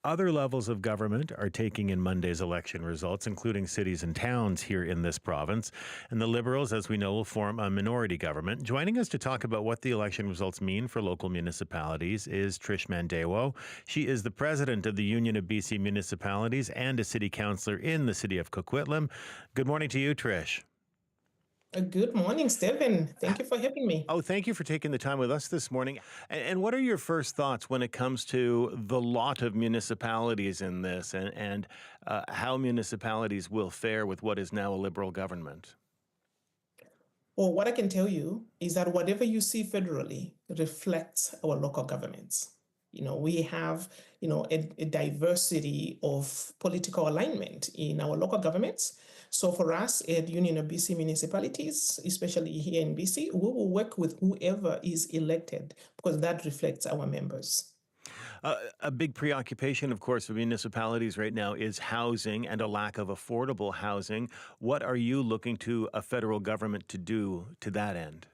Other levels of government are taking in Monday's election results, including cities and towns here in this province. And the Liberals, as we know, will form a minority government. Joining us to talk about what the election results mean for local municipalities is Trish Mandewo. She is the president of the Union of B.C. Municipalities and a city councillor in the city of Coquitlam. Good morning to you, Trish. Good morning, Stephen. Thank you for having me. Oh, thank you for taking the time with us this morning. And what are your first thoughts when it comes to the lot of municipalities in this and how municipalities will fare with what is now a Liberal government? Well, what I can tell you is that whatever you see federally reflects our local governments. We have, a diversity of political alignment in our local governments. So for us at Union of B.C. Municipalities, especially here in BC, we will work with whoever is elected because that reflects our members. A big preoccupation, of course, of municipalities right now is housing and a lack of affordable housing. What are you looking to a federal government to do to that end?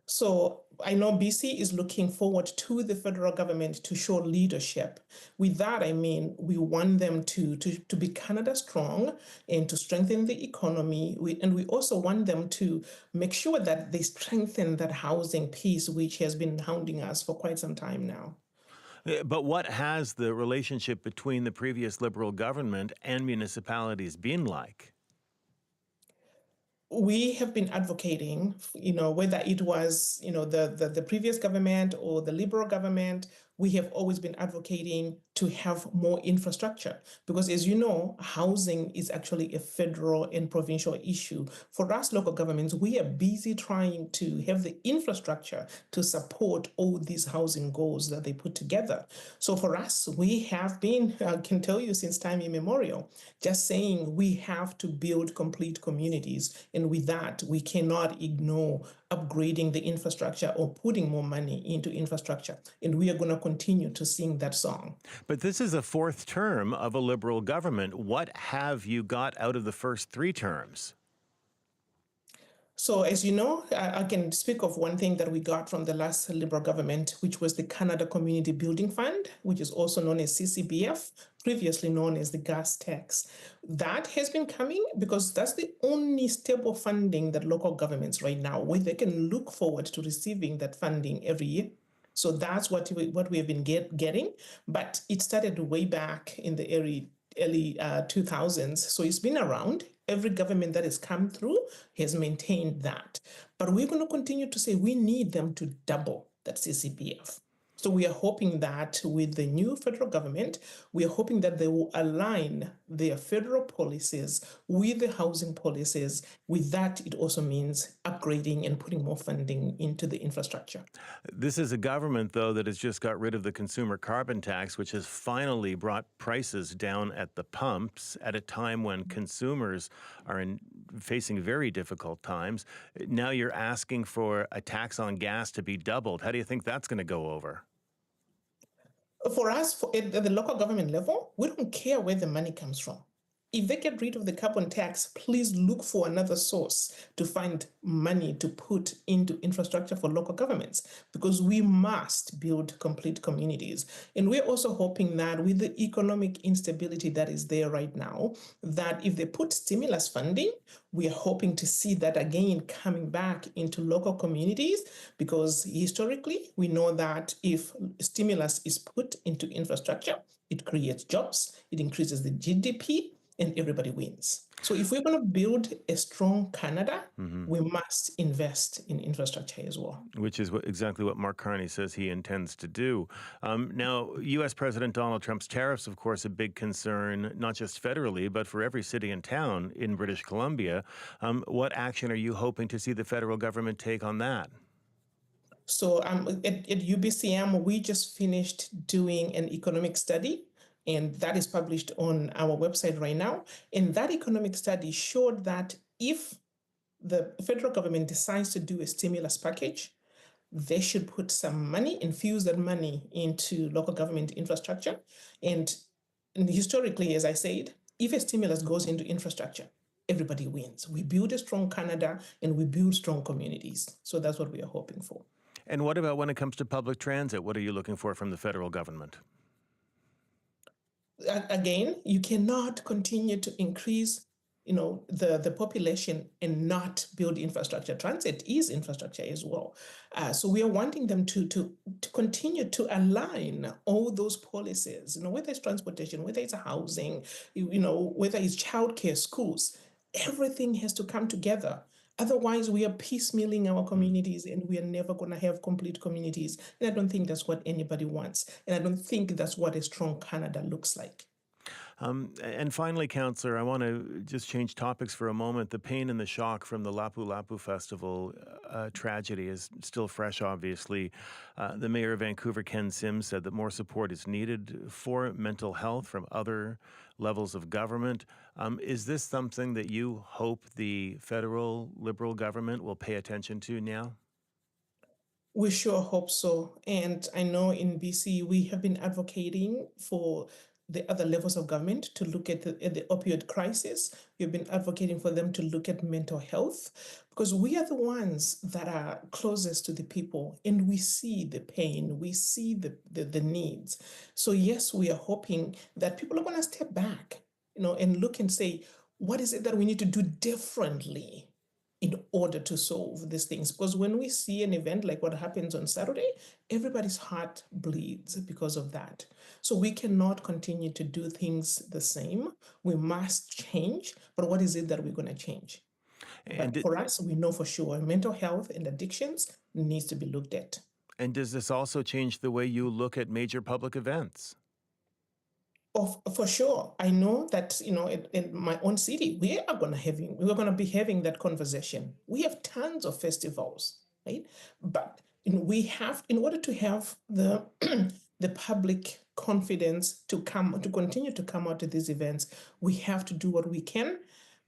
So I know BC is looking forward to the federal government to show leadership. With that, I mean, we want them to be Canada strong and to strengthen the economy. And we also want them to make sure that they strengthen that housing piece, which has been hounding us for quite some time now. But what has the relationship between the previous Liberal government and municipalities been like? We have been advocating, whether it was, the previous government or the Liberal government, we have always been advocating to have more infrastructure because, as you know, housing is actually a federal and provincial issue. For us local governments, we are busy trying to have the infrastructure to support all these housing goals that they put together. So for us, we have been, I can tell you since time immemorial, just saying we have to build complete communities. And with that, we cannot ignore upgrading the infrastructure or putting more money into infrastructure. And we are going to continue to sing that song. But this is a fourth term of a Liberal government. What have you got out of the first three terms? So, as you know, I can speak of one thing that we got from the last Liberal government, which was the Canada Community Building Fund, which is also known as CCBF, previously known as the gas tax. That has been coming because that's the only stable funding that local governments right now, where they can look forward to receiving that funding every year. So that's what we have been getting. But it started way back in the early 2000s. So it's been around. Every government that has come through has maintained that. But we're going to continue to say we need them to double that CCBF. So we are hoping that with the new federal government, we are hoping that they will align their federal policies with the housing policies. With that, it also means upgrading and putting more funding into the infrastructure. This is a government, though, that has just got rid of the consumer carbon tax, which has finally brought prices down at the pumps at a time when consumers are facing very difficult times. Now you're asking for a tax on gas to be doubled. How do you think that's going to go over? For us, at the local government level, we don't care where the money comes from. If they get rid of the carbon tax, please look for another source to find money to put into infrastructure for local governments, because we must build complete communities. And we're also hoping that with the economic instability that is there right now, that if they put stimulus funding, we are hoping to see that again coming back into local communities, because historically we know that if stimulus is put into infrastructure, it creates jobs, it increases the GDP, and everybody wins. So if we're going to build a strong Canada, we must invest in infrastructure as well. Which is exactly what Mark Carney says he intends to do. Now, U.S. President Donald Trump's tariffs, of course, a big concern, not just federally, but for every city and town in British Columbia. What action are you hoping to see the federal government take on that? So at UBCM, we just finished doing an economic study, and that is published on our website right now. And that economic study showed that if the federal government decides to do a stimulus package, they should put some money, infuse that money into local government infrastructure. And historically, as I said, if a stimulus goes into infrastructure, everybody wins. We build a strong Canada and we build strong communities. So that's what we are hoping for. And what about when it comes to public transit? What are you looking for from the federal government? again, you cannot continue to increase the population and not build infrastructure. Transit is infrastructure as well. So we are wanting them to continue to align all those policies, whether it's transportation, whether it's housing, whether it's childcare, schools, everything has to come together. Otherwise, we are piecemealing our communities and we are never going to have complete communities. And I don't think that's what anybody wants. And I don't think that's what a strong Canada looks like. And finally, Councillor, I want to just change topics for a moment. The pain and the shock from the Lapu Lapu Festival tragedy is still fresh, obviously. The Mayor of Vancouver, Ken Sims, said that more support is needed for mental health from other levels of government. Is this something that you hope the federal Liberal government will pay attention to now? We sure hope so. And I know in BC, we have been advocating for the other levels of government to look at the opioid crisis. We've been advocating for them to look at mental health because we are the ones that are closest to the people and we see the pain, we see the needs. So yes, we are hoping that people are going to step back, and look and say, what is it that we need to do differently in order to solve these things? Because when we see an event like what happens on Saturday, everybody's heart bleeds because of that. So we cannot continue to do things the same. We must change. But what is it that we're going to change? But for us, we know for sure mental health and addictions needs to be looked at. And does this also change the way you look at major public events? For sure, I know that in my own city, we're going to be having that conversation. We have tons of festivals, right? But we have, in order to have the the public confidence to continue to come out to these events, we have to do what we can.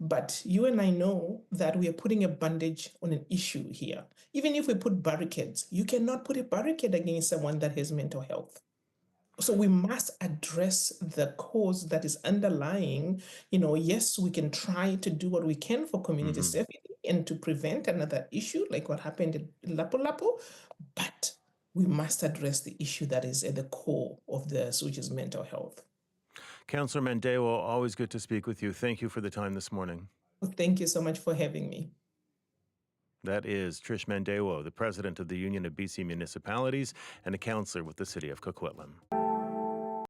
But you and I know that we are putting a bandage on an issue here. Even if we put barricades, you cannot put a barricade against someone that has mental health. So we must address the cause that is underlying. Yes, we can try to do what we can for community safety and to prevent another issue like what happened in Lapu Lapu, but we must address the issue that is at the core of this, which is mental health. Councillor Mandewo, always good to speak with you. Thank you for the time this morning. Thank you so much for having me. That is Trish Mandewo, the president of the Union of B.C. Municipalities and a councillor with the City of Coquitlam.